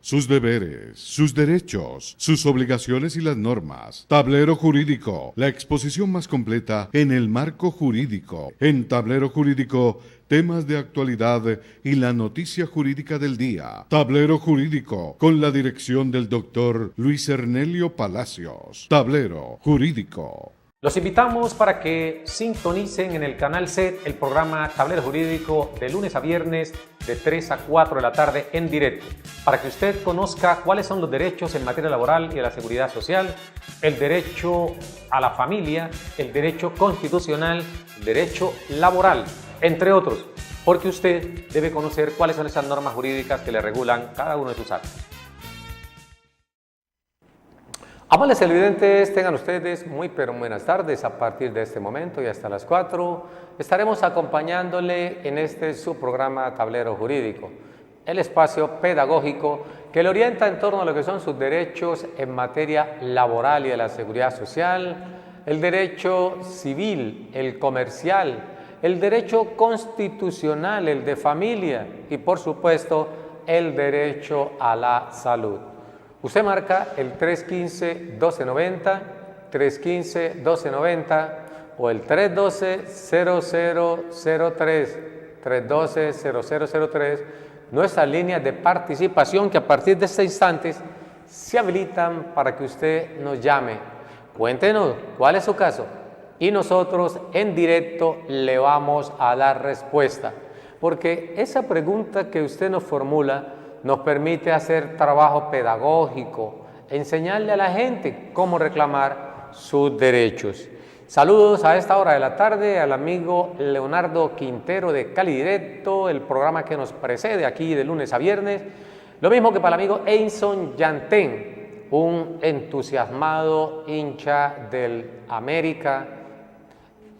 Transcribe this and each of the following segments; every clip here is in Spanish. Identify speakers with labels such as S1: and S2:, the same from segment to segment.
S1: sus deberes, sus derechos, sus obligaciones y las normas. Tablero Jurídico, la exposición más completa en el marco jurídico. En Tablero Jurídico, temas de actualidad y la noticia jurídica del día. Tablero Jurídico, con la dirección del doctor Luis Ernelio Palacios. Tablero Jurídico.
S2: Los invitamos para que sintonicen en el canal SET el programa Tablero Jurídico de lunes a viernes de 3 a 4 de la tarde en directo, para que usted conozca cuáles son los derechos en materia laboral y de la seguridad social, el derecho a la familia, el derecho constitucional, el derecho laboral, entre otros, porque usted debe conocer cuáles son esas normas jurídicas que le regulan cada uno de sus actos. Amables televidentes, tengan ustedes muy pero buenas tardes. A partir de este momento y hasta las 4 estaremos acompañándole en este su programa Tablero Jurídico, el espacio pedagógico que le orienta en torno a lo que son sus derechos en materia laboral y de la seguridad social, el derecho civil, el comercial, el derecho constitucional, el de familia y por supuesto el derecho a la salud. Usted marca el 315-1290, 315-1290 o el 312-0003, 312-0003, nuestras líneas de participación que a partir de este instante se habilitan para que usted nos llame. Cuéntenos cuál es su caso y nosotros en directo le vamos a dar respuesta, porque esa pregunta que usted nos formula nos permite hacer trabajo pedagógico, enseñarle a la gente cómo reclamar sus derechos. Saludos a esta hora de la tarde al amigo Leonardo Quintero de Cali Directo, el programa que nos precede aquí de lunes a viernes. Lo mismo que para el amigo Einson Yantén, un entusiasmado hincha del América,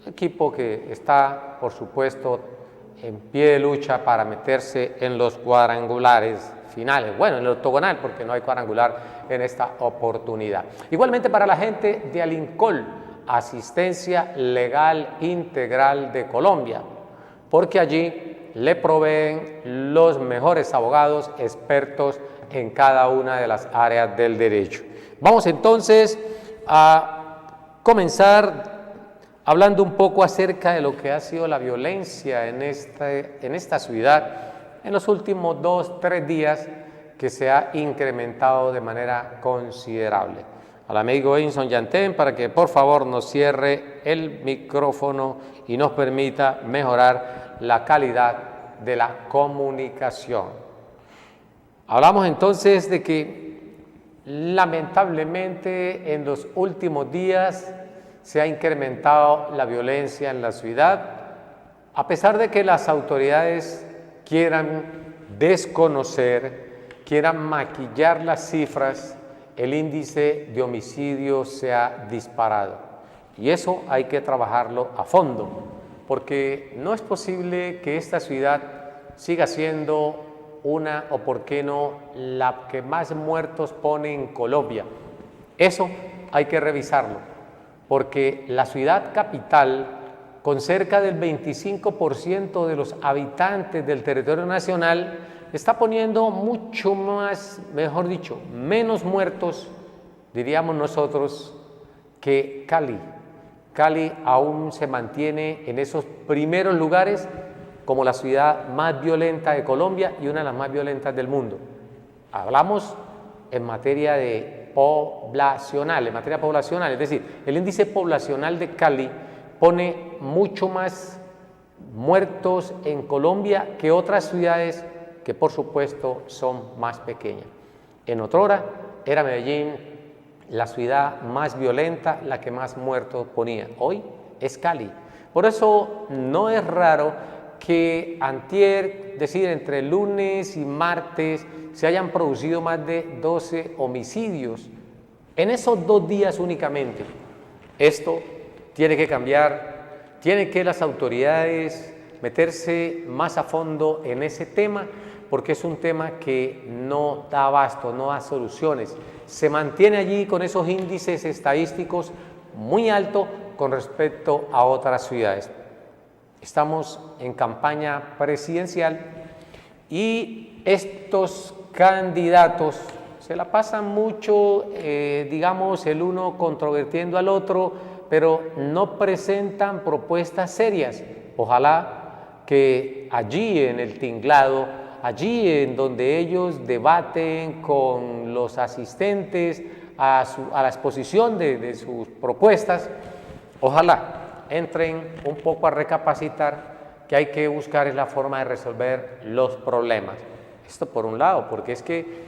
S2: equipo que está, por supuesto, en pie de lucha para meterse en los cuadrangulares finales, bueno, en el octogonal, porque no hay cuadrangular en esta oportunidad. Igualmente para la gente de Alincol, Asistencia Legal Integral de Colombia, porque allí le proveen los mejores abogados expertos en cada una de las áreas del derecho. Vamos entonces a comenzar hablando un poco acerca de lo que ha sido la violencia en esta ciudad en los últimos 2-3 días, que se ha incrementado de manera considerable. Al amigo Einson Yantén para que por favor nos cierre el micrófono y nos permita mejorar la calidad de la comunicación. Hablamos entonces de que lamentablemente en los últimos días se ha incrementado la violencia en la ciudad, a pesar de que las autoridades quieran desconocer, quieran maquillar las cifras, el índice de homicidios se ha disparado. Y eso hay que trabajarlo a fondo, porque no es posible que esta ciudad siga siendo una, o por qué no, la que más muertos pone en Colombia. Eso hay que revisarlo, porque la ciudad capital, con cerca del 25% de los habitantes del territorio nacional, está poniendo mucho más, mejor dicho, menos muertos, diríamos nosotros, que Cali. Cali aún se mantiene en esos primeros lugares como la ciudad más violenta de Colombia y una de las más violentas del mundo. Hablamos en materia de poblacional, es decir, el índice poblacional de Cali pone mucho más muertos en Colombia que otras ciudades que por supuesto son más pequeñas. En otrora era Medellín la ciudad más violenta, la que más muertos ponía. Hoy es Cali. Por eso no es raro que antier, es decir, entre lunes y martes, se hayan producido más de 12 homicidios en esos 2 días únicamente. Esto tiene que cambiar, tienen que las autoridades meterse más a fondo en ese tema, porque es un tema que no da abasto, no da soluciones. Se mantiene allí con esos índices estadísticos muy altos con respecto a otras ciudades. Estamos en campaña presidencial y estos candidatos se la pasan mucho, digamos, el uno controvertiendo al otro, pero no presentan propuestas serias. Ojalá que allí en el tinglado, allí en donde ellos debaten con los asistentes a la exposición de sus propuestas, ojalá entren un poco a recapacitar que hay que buscar es la forma de resolver los problemas. Esto por un lado, porque es que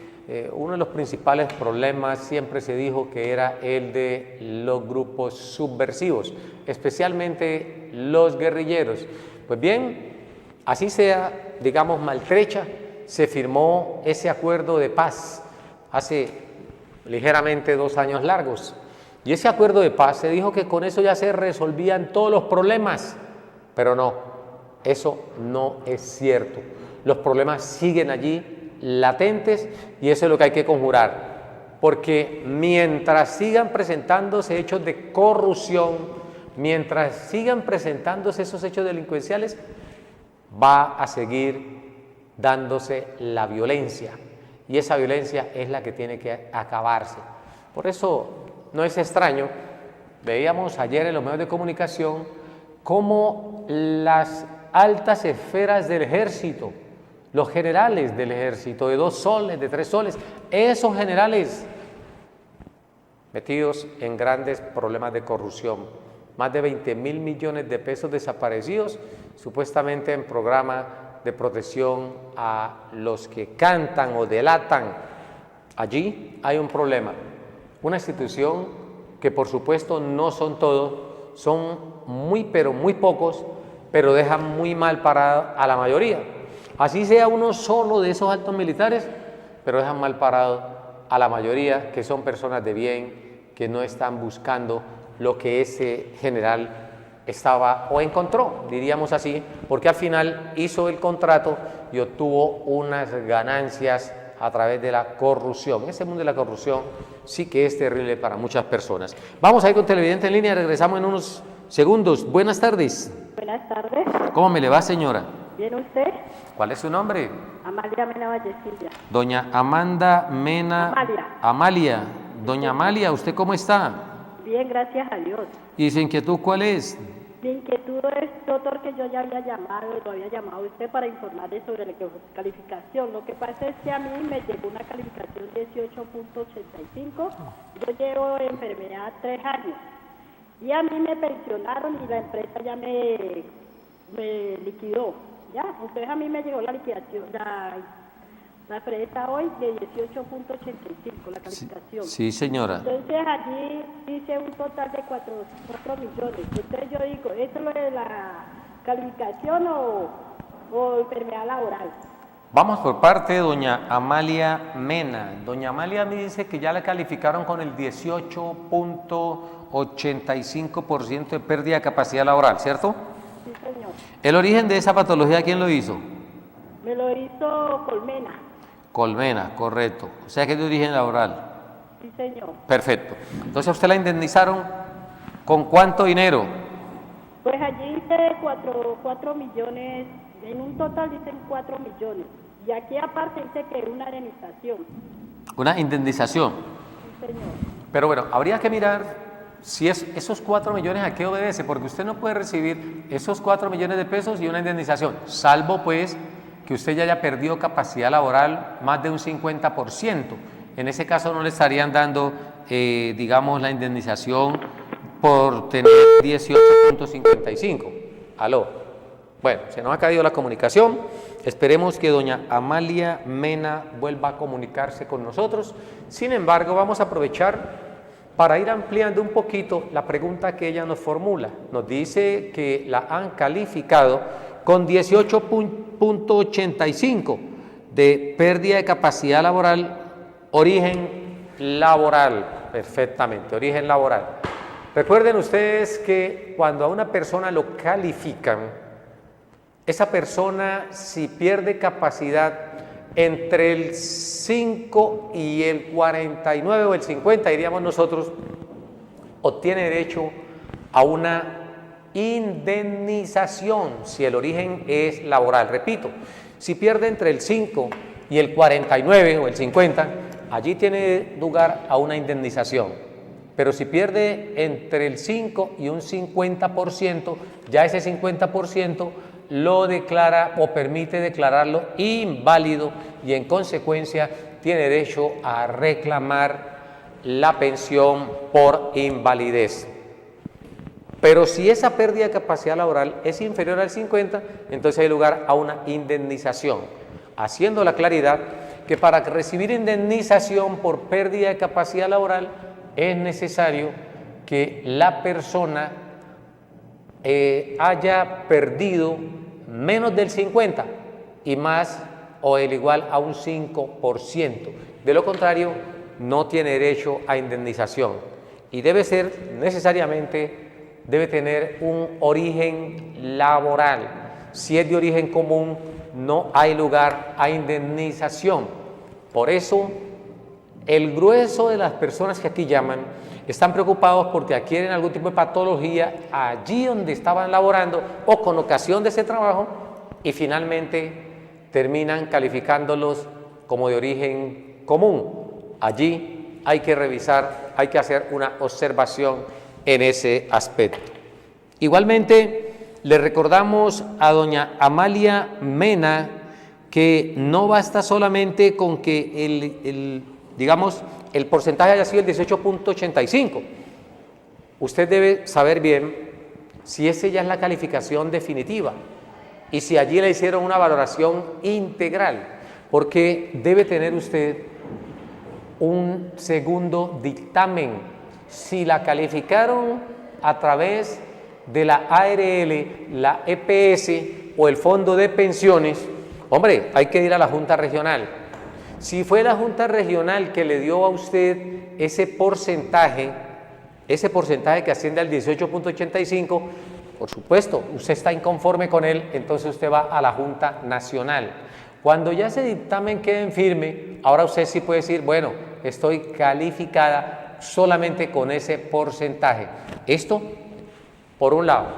S2: uno de los principales problemas siempre se dijo que era el de los grupos subversivos, especialmente los guerrilleros. Pues bien, así sea, digamos, maltrecha, se firmó ese acuerdo de paz hace ligeramente 2 años largos. Y ese acuerdo de paz se dijo que con eso ya se resolvían todos los problemas, pero no, eso no es cierto. Los problemas siguen allí latentes y eso es lo que hay que conjurar, porque mientras sigan presentándose hechos de corrupción, mientras sigan presentándose esos hechos delincuenciales, va a seguir dándose la violencia y esa violencia es la que tiene que acabarse. Por eso no es extraño, veíamos ayer en los medios de comunicación cómo las altas esferas del ejército, los generales del ejército, de 2 soles, de 3 soles, esos generales metidos en grandes problemas de corrupción, más de 20.000 millones de pesos desaparecidos, supuestamente en programa de protección a los que cantan o delatan. Allí hay un problema, una institución que por supuesto no son todos, son muy pero muy pocos, pero dejan muy mal parado a la mayoría. Así sea uno solo de esos altos militares, pero dejan mal parado a la mayoría, que son personas de bien, que no están buscando lo que ese general estaba o encontró, diríamos así, porque al final hizo el contrato y obtuvo unas ganancias a través de la corrupción. Ese mundo de la corrupción sí que es terrible para muchas personas. Vamos a ir con televidente en línea, regresamos en unos segundos. Buenas tardes.
S3: Buenas tardes.
S2: ¿Cómo me le va, señora?
S3: ¿Bien usted?
S2: ¿Cuál es su nombre?
S3: Amalia Mena Vallecilla.
S2: Doña Amanda Mena. Amalia. Doña Amalia, ¿usted cómo está?
S3: Bien, gracias a Dios.
S2: ¿Y su inquietud cuál es?
S3: Mi inquietud es, doctor, que yo ya había llamado, lo había llamado a usted para informarle sobre la calificación. Lo que pasa es que a mí me llegó una calificación 18.85. Yo llevo enfermedad 3 años. Y a mí me pensionaron y la empresa ya me liquidó. ¿Ya? Entonces a mí me llegó la liquidación, la empresa hoy de 18.85, la calificación.
S2: Sí, señora.
S3: Entonces allí dice un total de 4 millones. Entonces yo digo, ¿esto es lo de la calificación o enfermedad laboral?
S2: Vamos por parte de doña Amalia Mena. Doña Amalia me dice que ya la calificaron con el 18.85% de pérdida de capacidad laboral, ¿cierto?
S3: Sí, señor.
S2: ¿El origen de esa patología quién lo hizo?
S3: Me lo hizo Colmena.
S2: Colmena, correcto. O sea que es de origen laboral.
S3: Sí, señor.
S2: Perfecto. Entonces, ¿a usted la indemnizaron con cuánto dinero?
S3: Pues allí dice 4 millones, en un total dicen 4 millones. Y aquí aparte dice que es una indemnización.
S2: Una indemnización.
S3: Sí, señor.
S2: Pero bueno, habría que mirar si esos 4 millones a qué obedece, porque usted no puede recibir esos 4 millones de pesos y una indemnización, salvo pues que usted ya haya perdido capacidad laboral más de un 50%. En ese caso no le estarían dando, digamos, la indemnización por tener 18.55. Aló. Bueno, se nos ha caído la comunicación. Esperemos que doña Amalia Mena vuelva a comunicarse con nosotros. Sin embargo, vamos a aprovechar para ir ampliando un poquito la pregunta que ella nos formula. Nos dice que la han calificado con 18.85 de pérdida de capacidad laboral, origen laboral, perfectamente, origen laboral. Recuerden ustedes que cuando a una persona lo califican, esa persona, si pierde capacidad entre el 5 y el 49 o el 50, diríamos nosotros, obtiene derecho a una indemnización si el origen es laboral. Repito, si pierde entre el 5 y el 49 o el 50, allí tiene lugar a una indemnización. Pero si pierde entre el 5 y un 50%, ya ese 50% lo declara o permite declararlo inválido y en consecuencia tiene derecho a reclamar la pensión por invalidez. Pero si esa pérdida de capacidad laboral es inferior al 50, entonces hay lugar a una indemnización, haciendo la claridad que para recibir indemnización por pérdida de capacidad laboral es necesario que la persona haya perdido menos del 50 y más o el igual a un 5%. De lo contrario, no tiene derecho a indemnización y debe ser necesariamente, debe tener un origen laboral. Si es de origen común, no hay lugar a indemnización. Por eso, el grueso de las personas que aquí llaman están preocupados porque adquieren algún tipo de patología allí donde estaban laborando o con ocasión de ese trabajo y finalmente terminan calificándolos como de origen común. Allí hay que revisar, hay que hacer una observación en ese aspecto. Igualmente, le recordamos a doña Amalia Mena que no basta solamente con que el porcentaje haya sido el 18.85. Usted debe saber bien si esa ya es la calificación definitiva y si allí le hicieron una valoración integral, porque debe tener usted un segundo dictamen. Si la calificaron a través de la ARL, la EPS o el Fondo de Pensiones, hombre, hay que ir a la Junta Regional. Si fue la Junta Regional que le dio a usted ese porcentaje que asciende al 18.85, por supuesto, usted está inconforme con él, entonces usted va a la Junta Nacional. Cuando ya ese dictamen quede en firme, ahora usted sí puede decir, bueno, estoy calificada solamente con ese porcentaje. Esto, por un lado,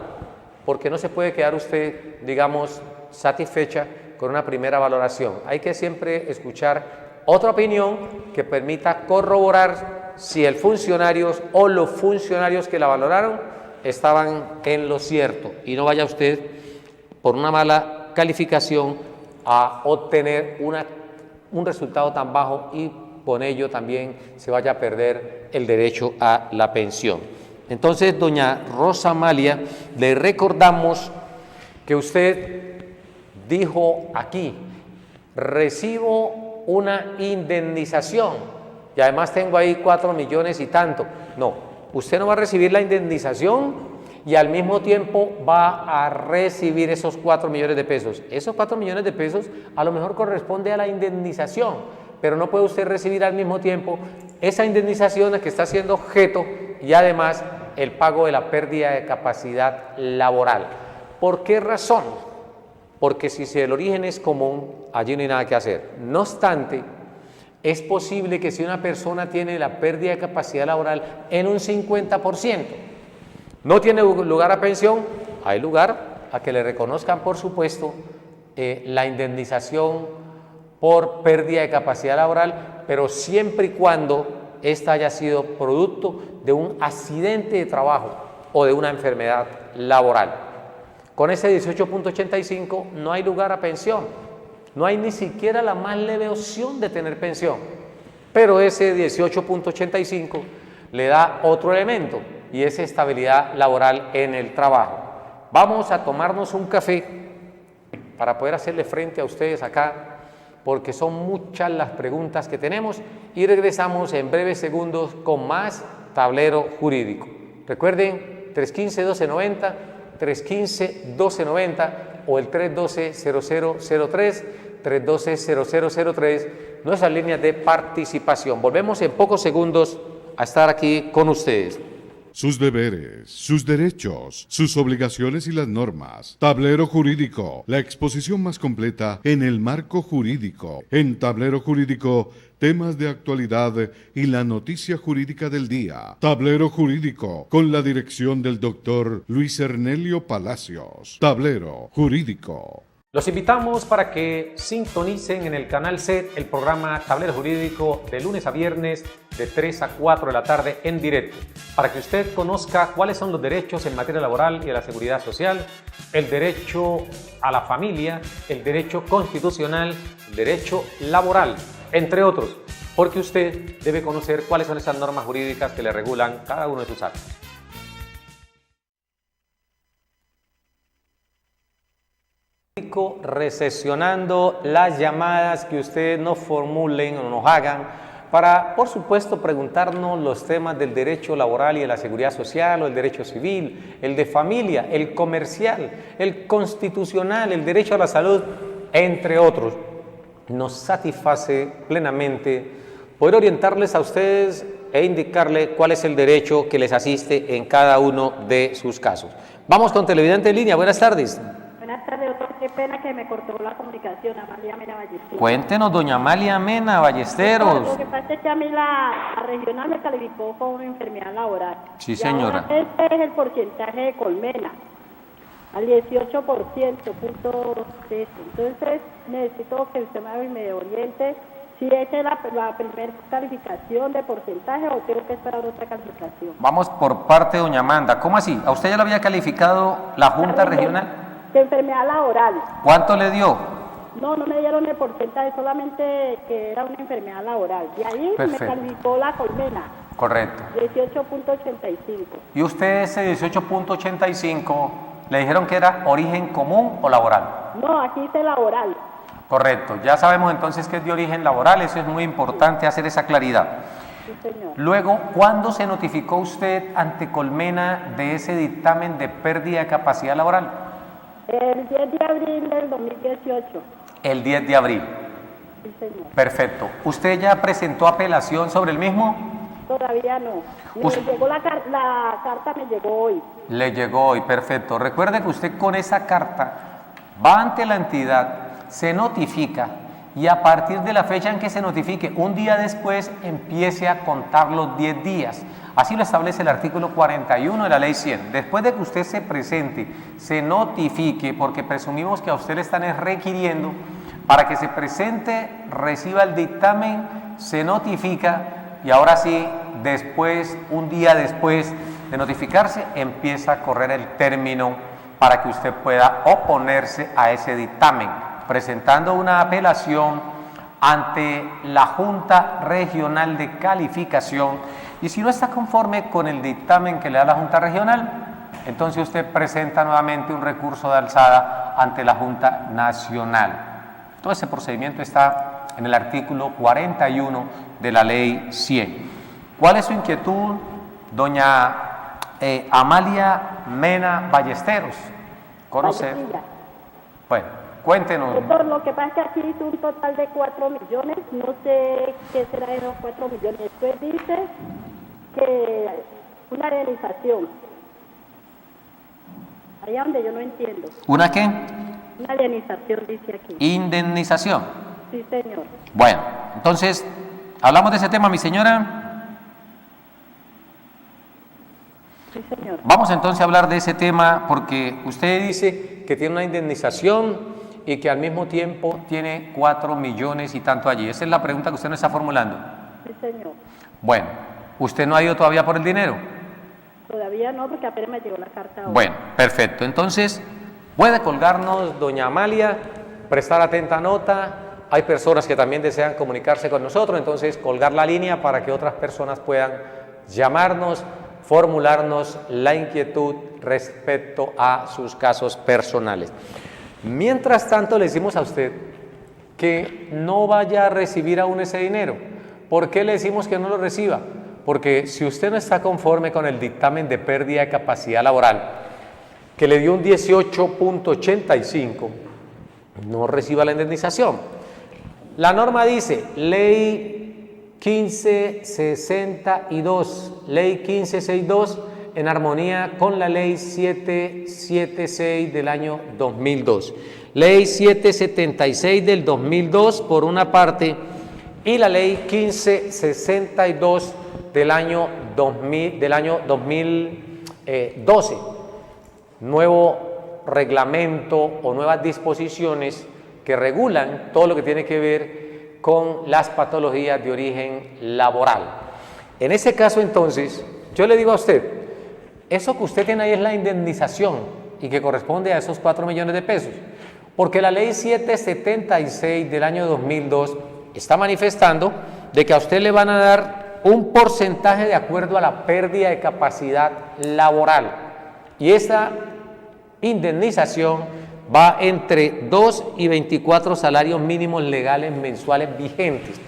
S2: porque no se puede quedar usted, digamos, satisfecha con una primera valoración. Hay que siempre escuchar otra opinión que permita corroborar si el funcionario o los funcionarios que la valoraron estaban en lo cierto y no vaya usted por una mala calificación a obtener un resultado tan bajo y con ello también se vaya a perder el derecho a la pensión. Entonces, doña Rosa Amalia, le recordamos que usted dijo aquí, recibo una indemnización y además tengo ahí 4 millones y tanto. No, usted no va a recibir la indemnización y al mismo tiempo va a recibir esos 4 millones de pesos. Esos 4 millones de pesos a lo mejor corresponde a la indemnización, pero no puede usted recibir al mismo tiempo esa indemnización que está siendo objeto y además el pago de la pérdida de capacidad laboral. ¿Por qué razón? Porque si el origen es común, allí no hay nada que hacer. No obstante, es posible que si una persona tiene la pérdida de capacidad laboral en un 50%, no tiene lugar a pensión, hay lugar a que le reconozcan, por supuesto, la indemnización por pérdida de capacidad laboral, pero siempre y cuando ésta haya sido producto de un accidente de trabajo o de una enfermedad laboral. Con ese 18.85 no hay lugar a pensión, no hay ni siquiera la más leve opción de tener pensión, pero ese 18.85 le da otro elemento y es estabilidad laboral en el trabajo. Vamos a tomarnos un café para poder hacerle frente a ustedes acá, porque son muchas las preguntas que tenemos y regresamos en breves segundos con más Tablero Jurídico. Recuerden, 315-1290, 315-1290 o el 312-0003, 312-0003, nuestras líneas de participación. Volvemos en pocos segundos a estar aquí con ustedes.
S1: Sus deberes, sus derechos, sus obligaciones y las normas. Tablero Jurídico, la exposición más completa en el marco jurídico. En Tablero Jurídico, temas de actualidad y la noticia jurídica del día. Tablero Jurídico, con la dirección del doctor Luis Ernelio Palacios. Tablero Jurídico.
S2: Los invitamos para que sintonicen en el canal SET el programa Tablero Jurídico de lunes a viernes de 3 a 4 de la tarde en directo, para que usted conozca cuáles son los derechos en materia laboral y de la seguridad social, el derecho a la familia, el derecho constitucional, el derecho laboral, entre otros, porque usted debe conocer cuáles son esas normas jurídicas que le regulan cada uno de sus actos. Recesionando las llamadas que ustedes nos formulen o nos hagan para, por supuesto, preguntarnos los temas del derecho laboral y de la seguridad social, o el derecho civil, el de familia, el comercial, el constitucional, el derecho a la salud, entre otros. Nos satisface plenamente poder orientarles a ustedes e indicarles cuál es el derecho que les asiste en cada uno de sus casos. Vamos con televidente en línea. Buenas tardes.
S3: Buenas tardes, doctor. Qué pena que me cortó la comunicación. Amalia Mena Ballesteros.
S2: Cuéntenos, doña Amalia Mena Ballesteros.
S3: Lo que pasa es que a mí la regional me calificó con una enfermedad laboral.
S2: Sí, señora.
S3: Ahora este es el porcentaje de Colmena, al 18%, punto 3. Entonces necesito que usted me oriente si esta es la primera calificación de porcentaje o tengo que esperar otra calificación.
S2: Vamos por parte de doña Amanda. ¿Cómo así? ¿A usted ya lo había calificado la Junta Regional?
S3: De enfermedad laboral.
S2: ¿Cuánto le dio?
S3: No me dieron el porcentaje, solamente que era una enfermedad laboral. De ahí
S2: Perfecto.
S3: me calificó la Colmena.
S2: Correcto.
S3: 18.85.
S2: ¿Y usted ese 18.85 le dijeron que era origen común o laboral?
S3: No, aquí dice laboral.
S2: Correcto. Ya sabemos entonces que es de origen laboral, eso es muy importante hacer esa claridad.
S3: Sí, señor.
S2: Luego, ¿cuándo se notificó usted ante Colmena de ese dictamen de pérdida de capacidad laboral?
S3: El 10 de abril del 2018.
S2: El 10 de abril.
S3: Sí, señor.
S2: Perfecto. ¿Usted ya presentó apelación sobre el mismo?
S3: Todavía no. Me llegó la carta me llegó hoy.
S2: Le llegó hoy, perfecto. Recuerde que usted con esa carta va ante la entidad, se notifica y a partir de la fecha en que se notifique, un día después empiece a contar los 10 días. Así lo establece el artículo 41 de la Ley 100. Después de que usted se presente, se notifique, porque presumimos que a usted le están requiriendo para que se presente, reciba el dictamen, se notifica y ahora sí, después, un día después de notificarse, empieza a correr el término para que usted pueda oponerse a ese dictamen, presentando una apelación ante la Junta Regional de Calificación, y si no está conforme con el dictamen que le da la Junta Regional, entonces usted presenta nuevamente un recurso de alzada ante la Junta Nacional. Todo ese procedimiento está en el artículo 41 de la Ley 100. ¿Cuál es su inquietud, doña Amalia Mena Ballesteros? ¿Conocer? Bueno, cuéntenos.
S3: Doctor, lo que pasa es que aquí hizo un total de 4 millones, no sé qué será de esos 4 millones. Después dice que una indemnización. Allá donde yo no entiendo.
S2: ¿Una qué?
S3: Una indemnización dice aquí.
S2: Indemnización.
S3: Sí, señor.
S2: Bueno, entonces, ¿hablamos de ese tema, mi señora?
S3: Sí, señor.
S2: Vamos entonces a hablar de ese tema porque usted dice que tiene una indemnización y que al mismo tiempo tiene 4 millones y tanto allí. Esa es la pregunta que usted nos está formulando.
S3: Sí, señor.
S2: Bueno, ¿usted no ha ido todavía por el dinero?
S3: Todavía no, porque apenas me llegó la carta ahora.
S2: Bueno, perfecto. Entonces, puede colgarnos, doña Amalia, prestar atenta nota. Hay personas que también desean comunicarse con nosotros, entonces colgar la línea para que otras personas puedan llamarnos, formularnos la inquietud respecto a sus casos personales. Mientras tanto, le decimos a usted que no vaya a recibir aún ese dinero. ¿Por qué le decimos que no lo reciba? Porque si usted no está conforme con el dictamen de pérdida de capacidad laboral, que le dio un 18.85, no reciba la indemnización. La norma dice, ley 1562, ley 1562, en armonía con la ley 776 del año 2002. Ley 776 del 2002 por una parte y la ley 1562 del año 2012. Nuevo reglamento o nuevas disposiciones que regulan todo lo que tiene que ver con las patologías de origen laboral. En ese caso, entonces, yo le digo a usted, eso que usted tiene ahí es la indemnización y que corresponde a esos 4 millones de pesos, porque la ley 776 del año 2002 está manifestando de que a usted le van a dar un porcentaje de acuerdo a la pérdida de capacidad laboral, y esa indemnización va entre 2 y 24 salarios mínimos legales mensuales vigentes,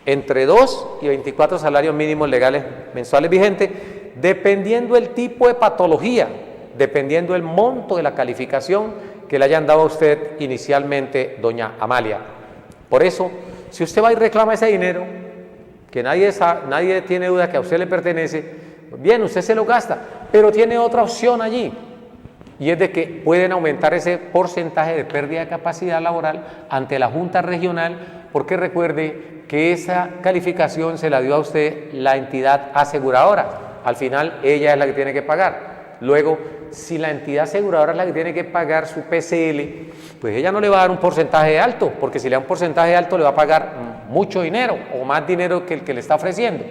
S2: entre 2 y 24 salarios mínimos legales mensuales vigentes, dependiendo el tipo de patología, dependiendo el monto de la calificación que le hayan dado a usted inicialmente, doña Amalia. Por eso, si usted va y reclama ese dinero, que nadie tiene duda que a usted le pertenece, bien, usted se lo gasta, pero tiene otra opción allí, y es de que pueden aumentar ese porcentaje de pérdida de capacidad laboral ante la Junta Regional, porque recuerde que esa calificación se la dio a usted la entidad aseguradora. Al final ella es la que tiene que pagar. Luego, si la entidad aseguradora es la que tiene que pagar su PCL, pues ella no le va a dar un porcentaje alto, porque si le da un porcentaje alto le va a pagar mucho dinero o más dinero que el que le está ofreciendo.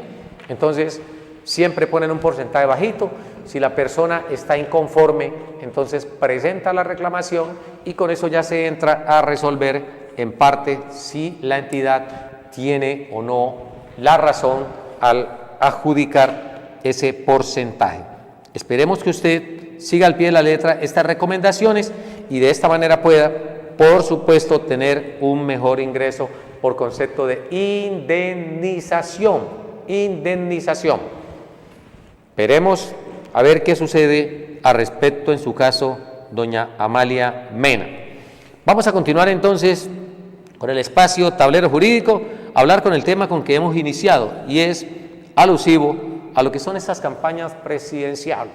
S2: Entonces, siempre ponen un porcentaje bajito. Si la persona está inconforme, entonces presenta la reclamación y con eso ya se entra a resolver en parte si la entidad tiene o no la razón al adjudicar ese porcentaje. Esperemos que usted siga al pie de la letra estas recomendaciones y de esta manera pueda, por supuesto, tener un mejor ingreso por concepto de indemnización. Esperemos a ver qué sucede al respecto en su caso, doña Amalia Mena. Vamos a continuar entonces con el espacio Tablero Jurídico, hablar con el tema con que hemos iniciado y es alusivo a lo que son estas campañas presidenciales.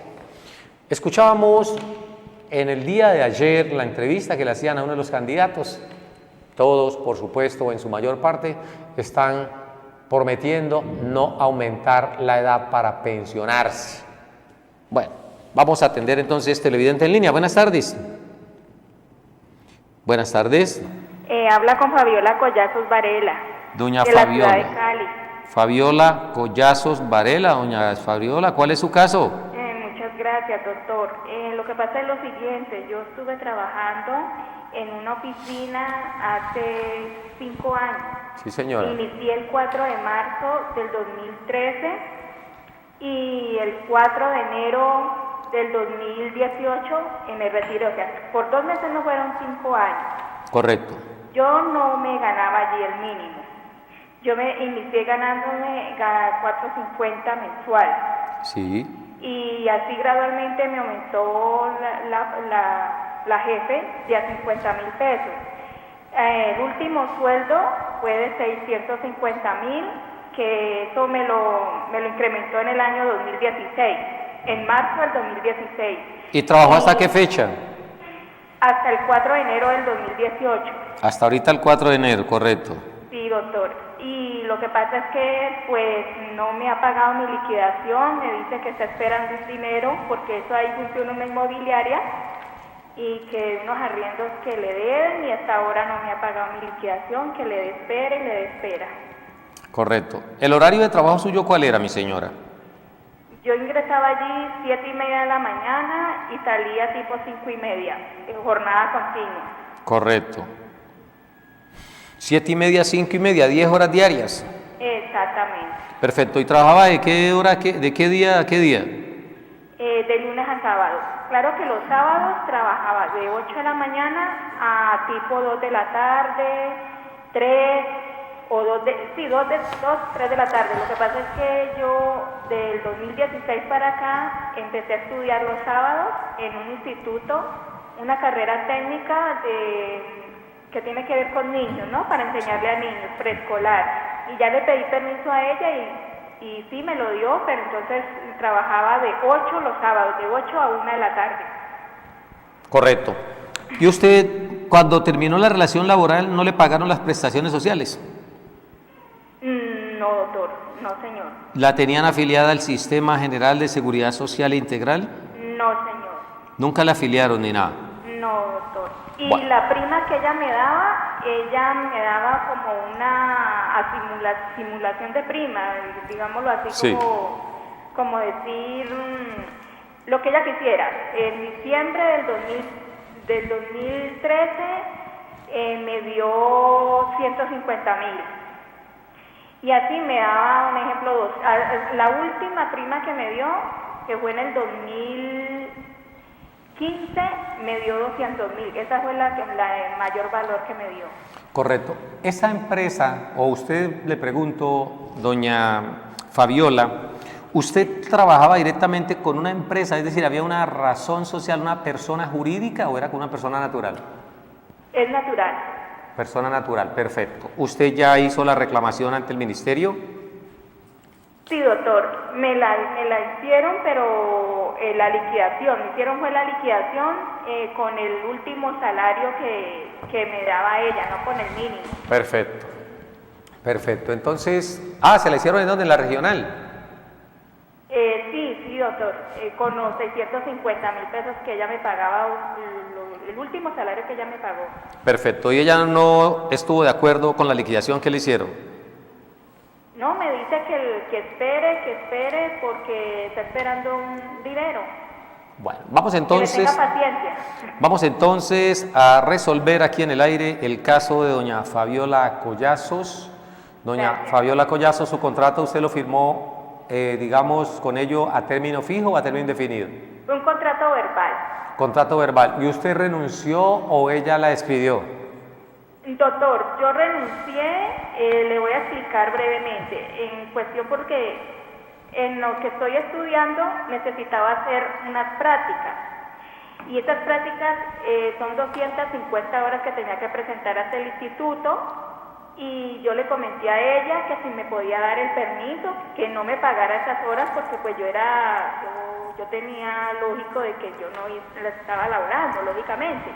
S2: Escuchábamos en el día de ayer la entrevista que le hacían a uno de los candidatos. Todos, por supuesto, en su mayor parte, están prometiendo no aumentar la edad para pensionarse. Bueno, vamos a atender entonces televidente en línea. Buenas tardes. Buenas tardes.
S4: Habla con Fabiola Collazos Varela.
S2: Doña
S4: de
S2: Fabiola.
S4: La ciudad de Cali.
S2: Fabiola Collazos Varela. Doña Fabiola, ¿cuál es su caso?
S4: Muchas gracias, doctor. Lo que pasa es lo siguiente, yo estuve trabajando en una oficina hace 5 años.
S2: Sí, señora.
S4: Inicié el 4 de marzo del 2013 y el 4 de enero del 2018 me retiré. O sea, por 2 meses no fueron 5 años.
S2: Correcto.
S4: Yo no me ganaba allí el mínimo. Yo me inicié ganándome 4.50 mensual.
S2: Sí.
S4: Y así gradualmente me aumentó la jefe de a 50.000 pesos. El último sueldo fue de 650.000, que eso me lo incrementó en el año 2016, en marzo del 2016.
S2: ¿Y trabajó hasta qué fecha?
S4: Hasta el 4 de enero del 2018.
S2: Hasta ahorita el 4 de enero, correcto.
S4: Sí, doctor. Y lo que pasa es que pues no me ha pagado mi liquidación, me dice que está esperando un dinero porque eso ahí funciona una inmobiliaria y que unos arriendos que le deben y hasta ahora no me ha pagado mi liquidación, que le dé espera y le dé espera.
S2: Correcto. ¿El horario de trabajo suyo cuál era, mi señora?
S4: Yo ingresaba allí 7:30 de la mañana y salía tipo 5:30, en jornada continua.
S2: Correcto. 7:30, 5:30, 10 horas diarias.
S4: Exactamente.
S2: Perfecto. ¿Y trabajaba de qué hora, de qué día a qué día?
S4: De lunes a sábado. Claro que los sábados trabajaba de 8 de la mañana a tipo 2 de la tarde, 3 o 2, 3 de la tarde. Lo que pasa es que yo del 2016 para acá empecé a estudiar los sábados en un instituto, una carrera técnica que tiene que ver con niños, ¿no? Para enseñarle a niños, preescolar. Y ya le pedí permiso a ella y sí me lo dio, pero entonces trabajaba de 8 los sábados, de 8 a 1 de la tarde.
S2: Correcto. ¿Y usted, cuando terminó la relación laboral, no le pagaron las prestaciones sociales?
S4: No, doctor, no, señor.
S2: ¿La tenían afiliada al Sistema General de Seguridad Social Integral?
S4: No, señor.
S2: ¿Nunca la afiliaron ni nada?
S4: doctor. Y
S2: Bueno.
S4: la prima que ella me daba como una simulación de prima, digámoslo así,
S2: Sí.
S4: como decir lo que ella quisiera. En diciembre del 2013 me dio 150.000. Y así me daba un ejemplo, la última prima que me dio, que fue en el 2015, me dio 200.000. Esa fue la de mayor valor que me dio.
S2: Correcto. Esa empresa, o usted le pregunto, doña Fabiola, ¿usted trabajaba directamente con una empresa? Es decir, ¿había una razón social, una persona jurídica o era con una persona natural?
S4: Es natural.
S2: Persona natural, perfecto. ¿Usted ya hizo la reclamación ante el ministerio?
S4: Sí, doctor, me la hicieron, pero la liquidación, me hicieron fue la liquidación con el último salario que me daba ella, no con el mínimo.
S2: Perfecto, perfecto. Entonces, ¿se la hicieron en dónde? ¿En la regional?
S4: Sí, doctor, con los 650.000 pesos que ella me pagaba, el último salario que ella me pagó.
S2: Perfecto. ¿Y ella no estuvo de acuerdo con la liquidación que le hicieron?
S4: No, me dice que espere, porque está esperando un dinero.
S2: Bueno, vamos entonces,
S4: que le tenga paciencia.
S2: Vamos entonces a resolver aquí en el aire el caso de doña Fabiola Collazos. Doña
S4: Gracias.
S2: Fabiola Collazos, su contrato usted lo firmó, digamos, con ello a término fijo o a término indefinido.
S4: Un contrato verbal.
S2: Contrato verbal. ¿Y usted renunció o ella la despidió?
S4: Doctor, yo renuncié, le voy a explicar brevemente, en cuestión porque en lo que estoy estudiando necesitaba hacer unas prácticas, y estas prácticas son 250 horas que tenía que presentar ante el instituto, y yo le comenté a ella que si me podía dar el permiso, que no me pagara esas horas, porque pues yo tenía lógico de que yo no la estaba laborando, lógicamente.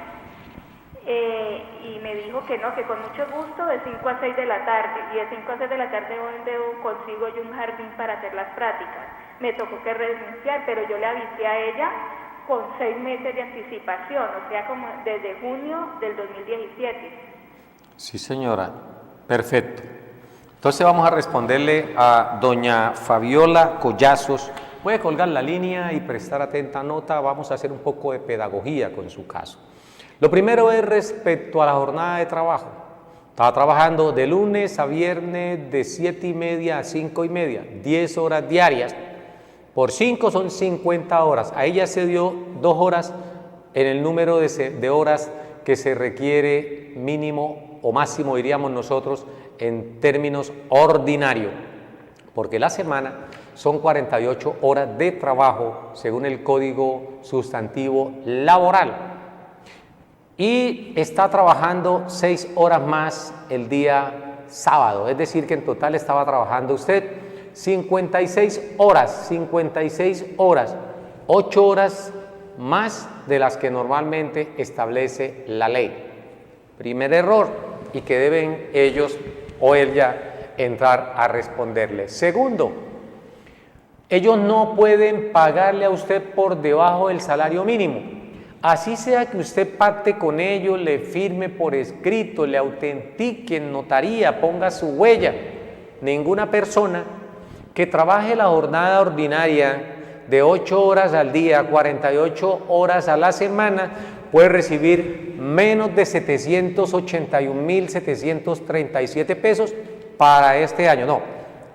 S4: Y me dijo que no, que con mucho gusto de 5 a 6 de la tarde, y de 5 a 6 de la tarde donde consigo yo un jardín para hacer las prácticas. Me tocó que renunciar, pero yo le avisé a ella con 6 meses de anticipación, o sea, como desde junio del 2017.
S2: Sí, señora. Perfecto. Entonces vamos a responderle a doña Fabiola Collazos. Puede colgar la línea y prestar atenta nota. Vamos a hacer un poco de pedagogía con su caso. Lo primero es respecto a la jornada de trabajo. Estaba trabajando de lunes a viernes de 7:30 a 5:30, 10 horas diarias. Por 5 son 50 horas. A ella se dio 2 horas en el número de horas que se requiere mínimo o máximo, diríamos nosotros, en términos ordinarios. Porque la semana son 48 horas de trabajo según el Código Sustantivo Laboral. Y está trabajando 6 horas más el día sábado, es decir que en total estaba trabajando usted 56 horas, 8 horas más de las que normalmente establece la ley. Primer error, y que deben ellos o ella entrar a responderle. Segundo, ellos no pueden pagarle a usted por debajo del salario mínimo. Así sea que usted pacte con ellos, le firme por escrito, le autentique en notaría, ponga su huella. Ninguna persona que trabaje la jornada ordinaria de 8 horas al día, 48 horas a la semana, puede recibir menos de 781.737 pesos para este año. No,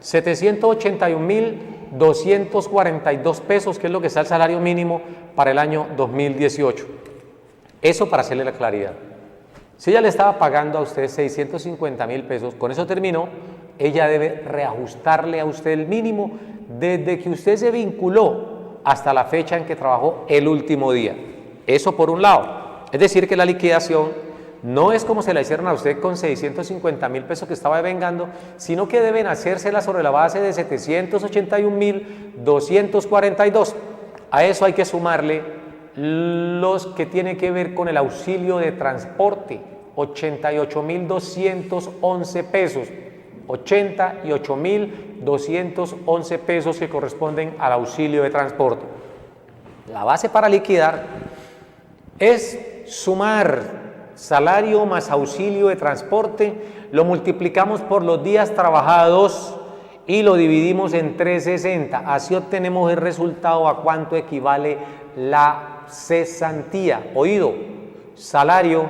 S2: 781.242 pesos, que es lo que está el salario mínimo para el año 2018. Eso para hacerle la claridad. Si ella le estaba pagando a usted 650.000 pesos, con eso terminó, ella debe reajustarle a usted el mínimo desde que usted se vinculó hasta la fecha en que trabajó el último día. Eso por un lado. Es decir, que la liquidación no es como se la hicieron a usted con 650.000 pesos que estaba devengando, sino que deben hacérsela sobre la base de 781.242. A eso hay que sumarle los que tienen que ver con el auxilio de transporte, 88.211 pesos, 88.211 pesos que corresponden al auxilio de transporte. La base para liquidar es sumar salario más auxilio de transporte, lo multiplicamos por los días trabajados y lo dividimos en 360. Así obtenemos el resultado a cuánto equivale la cesantía. Oído, salario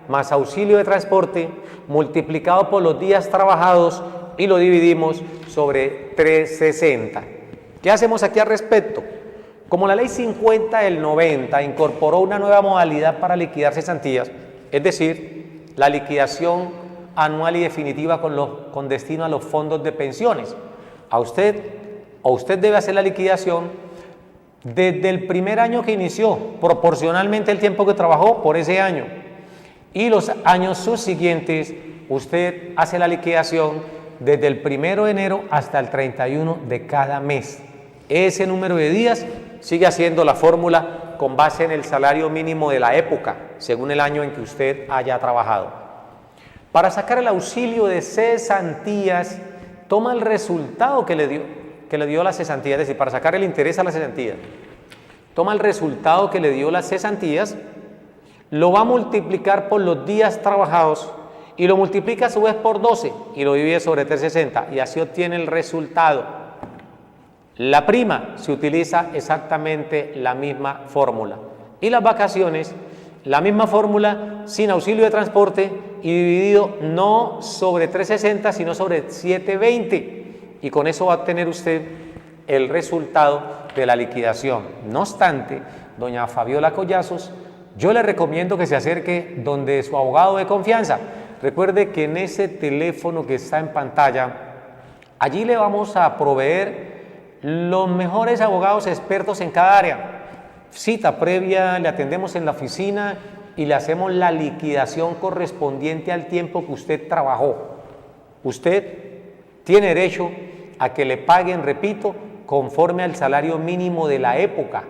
S2: más auxilio de transporte multiplicado por los días trabajados y lo dividimos sobre 360. ¿Qué hacemos aquí al respecto? Como la ley 50 del 90 incorporó una nueva modalidad para liquidar cesantías, es decir, la liquidación anual y definitiva con destino a los fondos de pensiones, usted debe hacer la liquidación desde el primer año que inició, proporcionalmente el tiempo que trabajó por ese año, y los años subsiguientes usted hace la liquidación desde el 1 de enero hasta el 31 de cada mes. Ese número de días sigue haciendo la fórmula con base en el salario mínimo de la época, según el año en que usted haya trabajado. Para sacar el auxilio de cesantías, toma el resultado que le dio la cesantía, es decir, para sacar el interés a la cesantía, toma el resultado que le dio las cesantías, lo va a multiplicar por los días trabajados y lo multiplica a su vez por 12 y lo divide sobre 360 y así obtiene el resultado. La prima se utiliza exactamente la misma fórmula y las vacaciones, la misma fórmula sin auxilio de transporte y dividido no sobre 360 sino sobre 720 y con eso va a obtener usted el resultado de la liquidación. No obstante, doña Fabiola Collazos, yo le recomiendo que se acerque donde su abogado de confianza. Recuerde que en ese teléfono que está en pantalla, allí le vamos a proveer los mejores abogados expertos en cada área. Cita previa, le atendemos en la oficina y le hacemos la liquidación correspondiente al tiempo que usted trabajó. Usted tiene derecho a que le paguen, repito, conforme al salario mínimo de la época.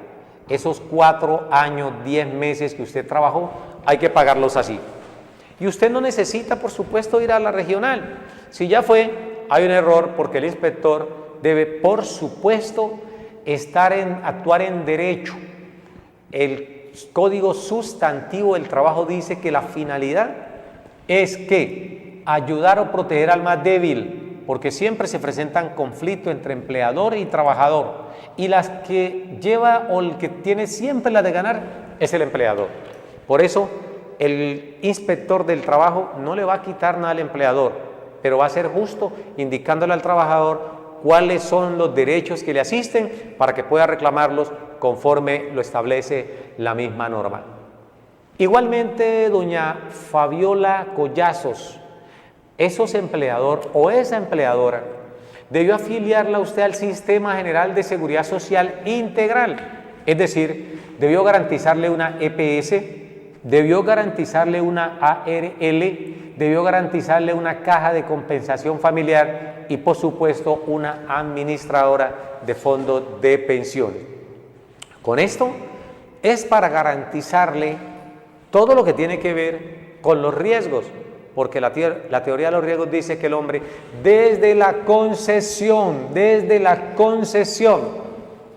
S2: Esos 4 años, 10 meses que usted trabajó, hay que pagarlos así. Y usted no necesita, por supuesto, ir a la regional. Si ya fue, hay un error porque el inspector debe, por supuesto, actuar en derecho. El Código Sustantivo del Trabajo dice que la finalidad es que ayudar o proteger al más débil, porque siempre se presentan conflictos entre empleador y trabajador, y las que lleva o el que tiene siempre la de ganar es el empleador. Por eso, el inspector del trabajo no le va a quitar nada al empleador, pero va a ser justo indicándole al trabajador cuáles son los derechos que le asisten para que pueda reclamarlos conforme lo establece la misma norma. Igualmente, doña Fabiola Collazos, esos empleador o esa empleadora debió afiliarla usted al Sistema General de Seguridad Social Integral, es decir, debió garantizarle una EPS, debió garantizarle una ARL, debió garantizarle una caja de compensación familiar y por supuesto una administradora de fondos de pensiones. Con esto es para garantizarle todo lo que tiene que ver con los riesgos, porque la teoría de los riesgos dice que el hombre desde la concesión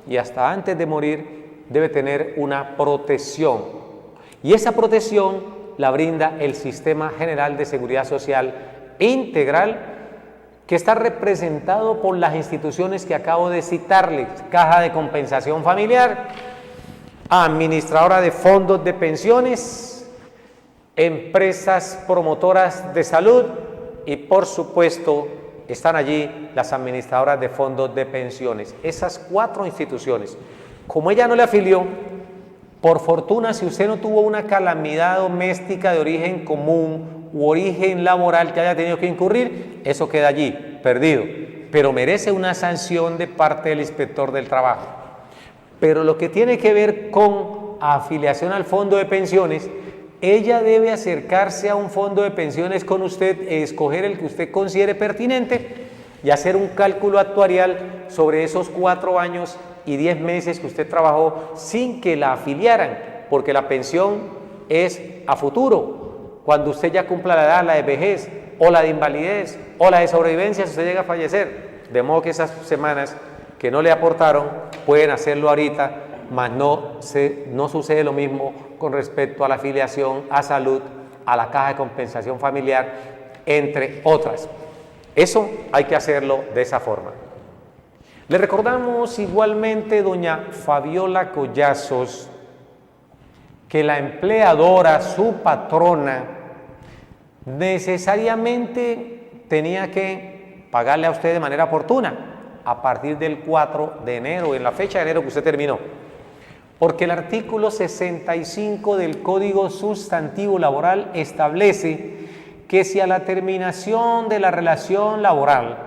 S2: y hasta antes de morir debe tener una protección, y esa protección la brinda el Sistema General de Seguridad Social Integral, que está representado por las instituciones que acabo de citarles: Caja de Compensación Familiar, Administradora de Fondos de Pensiones, empresas promotoras de salud y por supuesto están allí las administradoras de fondos de pensiones. Esas 4 instituciones, como ella no le afilió, por fortuna, si usted no tuvo una calamidad doméstica de origen común u origen laboral que haya tenido que incurrir, eso queda allí, perdido, pero merece una sanción de parte del inspector del trabajo. Pero lo que tiene que ver con afiliación al fondo de pensiones, ella debe acercarse a un fondo de pensiones con usted, escoger el que usted considere pertinente y hacer un cálculo actuarial sobre esos 4 años y 10 meses que usted trabajó sin que la afiliaran, porque la pensión es a futuro. Cuando usted ya cumpla la edad, la de vejez, o la de invalidez, o la de sobrevivencia, si usted llega a fallecer. De modo que esas semanas que no le aportaron, pueden hacerlo ahorita mas no sucede lo mismo con respecto a la afiliación a salud, a la caja de compensación familiar, entre otras. Eso hay que hacerlo de esa forma. Le recordamos igualmente, doña Fabiola Collazos, que la empleadora, su patrona, necesariamente tenía que pagarle a usted de manera oportuna a partir del 4 de enero, en la fecha de enero que usted terminó. Porque el artículo 65 del Código Sustantivo Laboral establece que si a la terminación de la relación laboral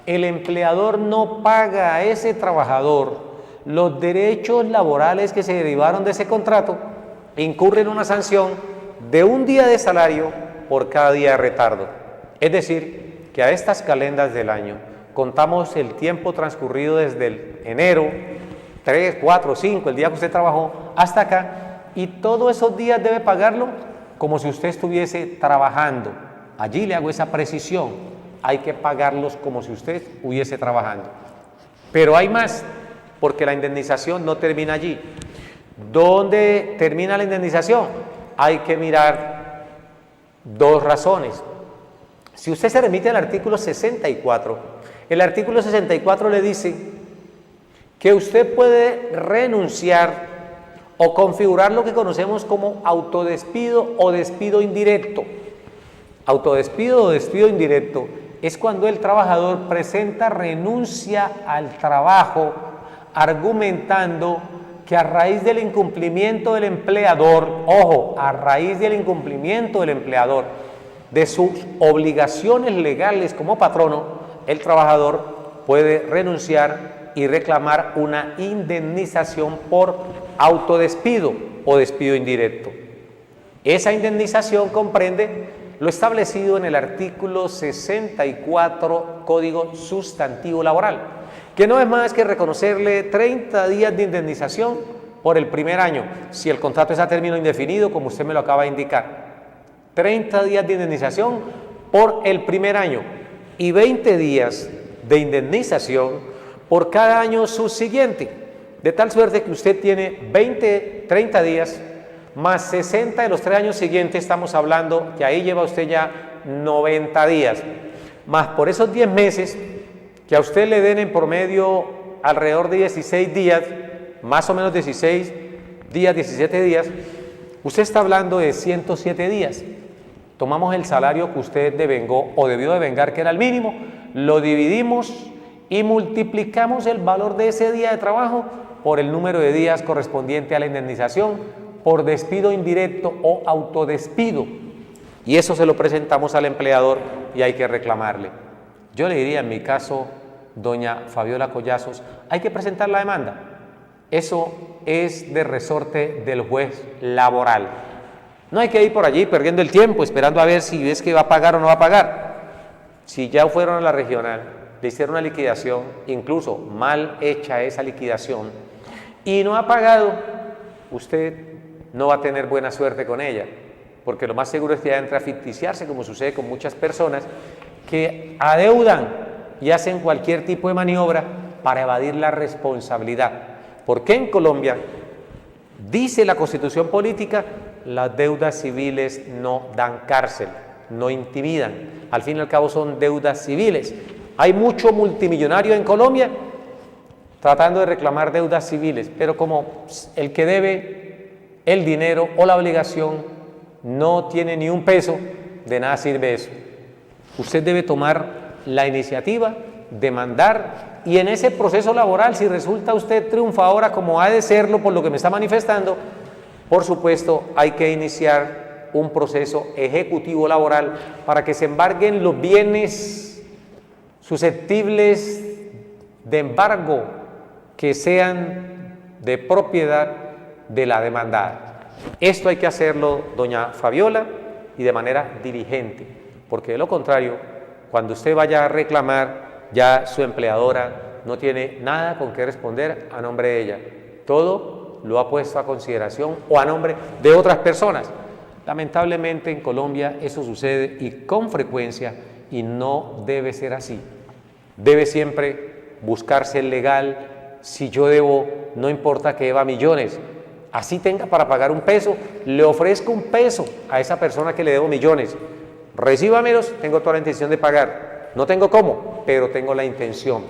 S2: el empleador no paga a ese trabajador los derechos laborales que se derivaron de ese contrato, incurre en una sanción de 1 día de salario por cada día de retardo. Es decir, que a estas calendas del año contamos el tiempo transcurrido desde el enero 3, 4, 5, el día que usted trabajó, hasta acá, y todos esos días debe pagarlo como si usted estuviese trabajando. Allí le hago esa precisión, hay que pagarlos como si usted estuviese trabajando. Pero hay más, porque la indemnización no termina allí. ¿Dónde termina la indemnización? Hay que mirar 2 razones. Si usted se remite al artículo 64, el artículo 64 le dice que usted puede renunciar o configurar lo que conocemos como autodespido o despido indirecto. Autodespido o despido indirecto es cuando el trabajador presenta renuncia al trabajo argumentando que a raíz del incumplimiento del empleador, ojo, a raíz del incumplimiento del empleador de sus obligaciones legales como patrono, el trabajador puede renunciar y reclamar una indemnización por autodespido o despido indirecto. Esa indemnización comprende lo establecido en el artículo 64 Código Sustantivo Laboral, que no es más que reconocerle 30 días de indemnización por el primer año, si el contrato es a término indefinido, como usted me lo acaba de indicar. 30 días de indemnización por el primer año y 20 días de indemnización por cada año subsiguiente, de tal suerte que usted tiene 30 días más 60 de los 3 años siguientes, estamos hablando que ahí lleva usted ya 90 días, más por esos 10 meses que a usted le den en promedio alrededor de 16 días, más o menos 16 días, 17 días, usted está hablando de 107 días. Tomamos el salario que usted devengó o debió devengar, que era el mínimo, lo dividimos y multiplicamos el valor de ese día de trabajo por el número de días correspondiente a la indemnización por despido indirecto o autodespido. Y eso se lo presentamos al empleador y hay que reclamarle. Yo le diría, en mi caso, doña Fabiola Collazos, hay que presentar la demanda. Eso es de resorte del juez laboral. No hay que ir por allí perdiendo el tiempo, esperando a ver si es que va a pagar o no va a pagar. Si ya fueron a la regional, le hicieron una liquidación, incluso mal hecha esa liquidación, y no ha pagado, usted no va a tener buena suerte con ella, porque lo más seguro es que ya entre a ficticiarse, como sucede con muchas personas que adeudan y hacen cualquier tipo de maniobra para evadir la responsabilidad. Porque en Colombia, dice la Constitución política, las deudas civiles no dan cárcel, no intimidan. Al fin y al cabo son deudas civiles. Hay mucho multimillonario en Colombia tratando de reclamar deudas civiles, pero como el que debe el dinero o la obligación no tiene ni un peso, de nada sirve eso. Usted debe tomar la iniciativa, demandar, y en ese proceso laboral, si resulta usted triunfadora como ha de serlo por lo que me está manifestando, por supuesto hay que iniciar un proceso ejecutivo laboral para que se embarguen los bienes susceptibles de embargo que sean de propiedad de la demandada. Esto hay que hacerlo, doña Fabiola, y de manera diligente, porque de lo contrario, cuando usted vaya a reclamar, ya su empleadora no tiene nada con qué responder a nombre de ella. Todo lo ha puesto a consideración o a nombre de otras personas. Lamentablemente en Colombia eso sucede y con frecuencia, y no debe ser así. Debe siempre buscarse el legal si yo debo, no importa que deba millones, así tenga para pagar un peso, le ofrezco un peso a esa persona que le debo millones. Recíbamelos, tengo toda la intención de pagar. No tengo cómo, pero tengo la intención.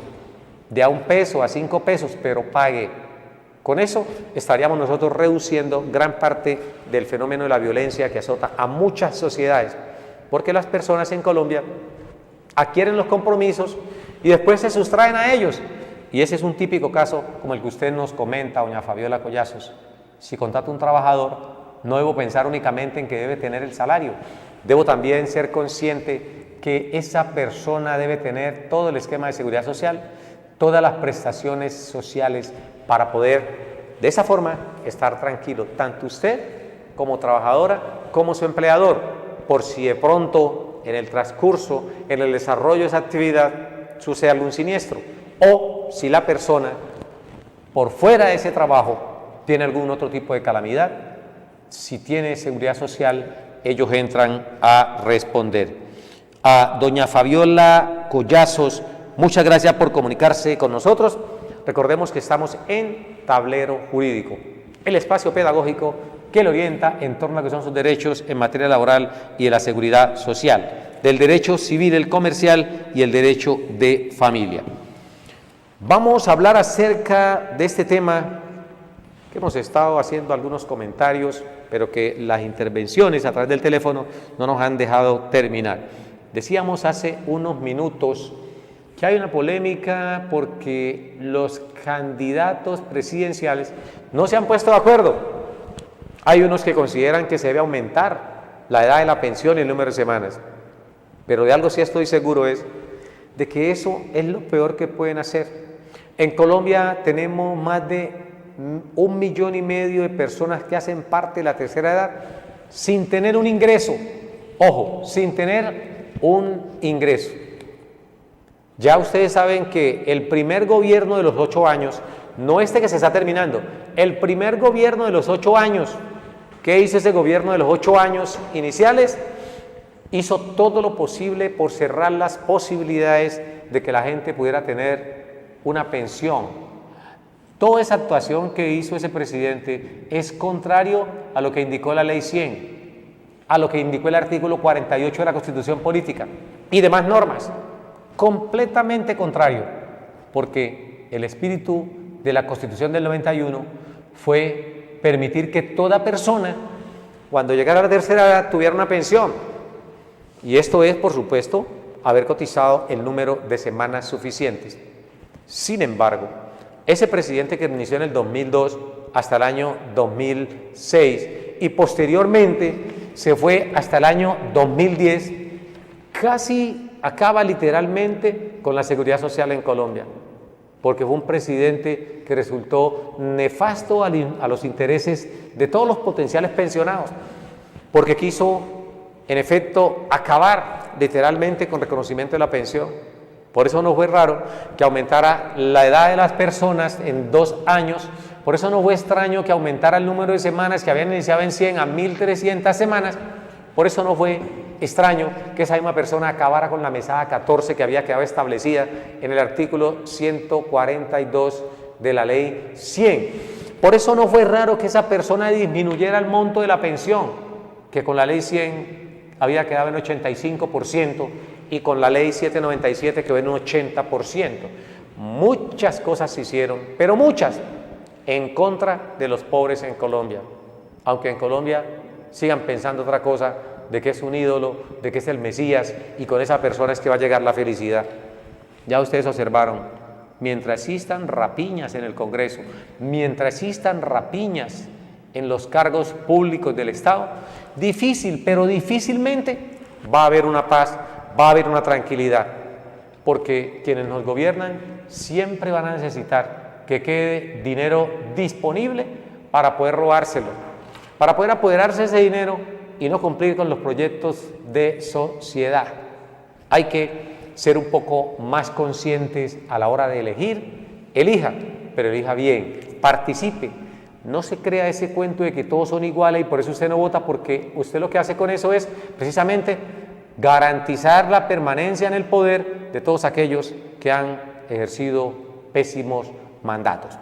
S2: De a un peso, a 5 pesos, pero pague. Con eso estaríamos nosotros reduciendo gran parte del fenómeno de la violencia que azota a muchas sociedades, porque las personas en Colombia adquieren los compromisos y después se sustraen a ellos. Y ese es un típico caso como el que usted nos comenta, doña Fabiola Collazos. Si contrato a un trabajador, no debo pensar únicamente en que debe tener el salario, debo también ser consciente que esa persona debe tener todo el esquema de seguridad social, todas las prestaciones sociales para poder, de esa forma, estar tranquilo, tanto usted como trabajadora, como su empleador, por si de pronto en el transcurso, en el desarrollo de esa actividad, sucede algún siniestro, o si la persona, por fuera de ese trabajo, tiene algún otro tipo de calamidad, si tiene seguridad social, ellos entran a responder. A doña Fabiola Collazos, muchas gracias por comunicarse con nosotros. Recordemos que estamos en Tablero Jurídico, el espacio pedagógico que le orienta en torno a lo que son sus derechos en materia laboral y de la seguridad social, del derecho civil, el comercial y el derecho de familia. Vamos a hablar acerca de este tema que hemos estado haciendo algunos comentarios, pero que las intervenciones a través del teléfono no nos han dejado terminar. Decíamos hace unos minutos que hay una polémica porque los candidatos presidenciales no se han puesto de acuerdo. Hay unos que consideran que se debe aumentar la edad de la pensión y el número de semanas, pero de algo sí estoy seguro es de que eso es lo peor que pueden hacer. En Colombia tenemos más de 1,5 millones de personas que hacen parte de la tercera edad sin tener un ingreso. Ojo, sin tener un ingreso. Ya ustedes saben que el primer gobierno de los 8 años, no este que se está terminando, el primer gobierno de los 8 años, ¿qué hizo ese gobierno de los 8 años iniciales? Hizo todo lo posible por cerrar las posibilidades de que la gente pudiera tener una pensión. Toda esa actuación que hizo ese presidente es contrario a lo que indicó la Ley 100, a lo que indicó el artículo 48 de la Constitución Política y demás normas. Completamente contrario, porque el espíritu de la Constitución del 91 fue permitir que toda persona, cuando llegara a la tercera edad, tuviera una pensión. Y esto es, por supuesto, haber cotizado el número de semanas suficientes. Sin embargo, ese presidente que inició en el 2002 hasta el año 2006 y posteriormente se fue hasta el año 2010, casi acaba literalmente con la seguridad social en Colombia, porque fue un presidente que resultó nefasto a los intereses de todos los potenciales pensionados, porque quiso, en efecto, acabar literalmente con reconocimiento de la pensión. Por eso no fue raro que aumentara la edad de las personas en 2 años, por eso no fue extraño que aumentara el número de semanas que habían iniciado en 100 a 1.300 semanas, por eso no fue extraño que esa misma persona acabara con la mesada 14 que había quedado establecida en el artículo 142 de la Ley 100. Por eso no fue raro que esa persona disminuyera el monto de la pensión, que con la Ley 100 había quedado en 85%, y con la Ley 797 quedó en un 80%. Muchas cosas se hicieron, pero muchas, en contra de los pobres en Colombia. Aunque en Colombia sigan pensando otra cosa, de que es un ídolo, de que es el Mesías, y con esa persona es que va a llegar la felicidad. Ya ustedes observaron, mientras existan rapiñas en el Congreso, mientras existan rapiñas en los cargos públicos del Estado, difícil, pero difícilmente va a haber una paz, va a haber una tranquilidad, porque quienes nos gobiernan siempre van a necesitar que quede dinero disponible para poder robárselo, para poder apoderarse de ese dinero y no cumplir con los proyectos de sociedad. Hay que ser un poco más conscientes a la hora de elegir. Elija, pero elija bien, participe. No se crea ese cuento de que todos son iguales y por eso usted no vota, porque usted lo que hace con eso es precisamente garantizar la permanencia en el poder de todos aquellos que han ejercido pésimos mandatos.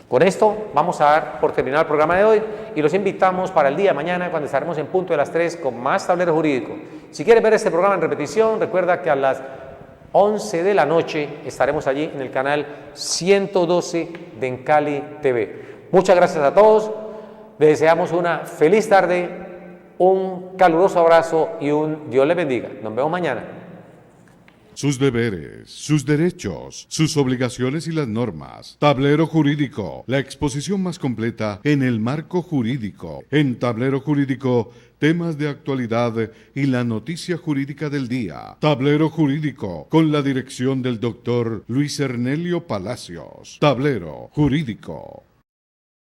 S2: Con esto vamos a dar por terminado el programa de hoy y los invitamos para el día de mañana, cuando estaremos en punto de las 3 con más Tablero Jurídico. Si quieres ver este programa en repetición, recuerda que a las 11 de la noche estaremos allí en el canal 112 de Encali TV. Muchas gracias a todos, les deseamos una feliz tarde, un caluroso abrazo y un Dios les bendiga. Nos vemos mañana.
S1: Sus deberes, sus derechos, sus obligaciones y las normas. Tablero Jurídico, la exposición más completa en el marco jurídico. En Tablero Jurídico, temas de actualidad y la noticia jurídica del día. Tablero Jurídico, con la dirección del doctor Luis Ernelio Palacios. Tablero Jurídico.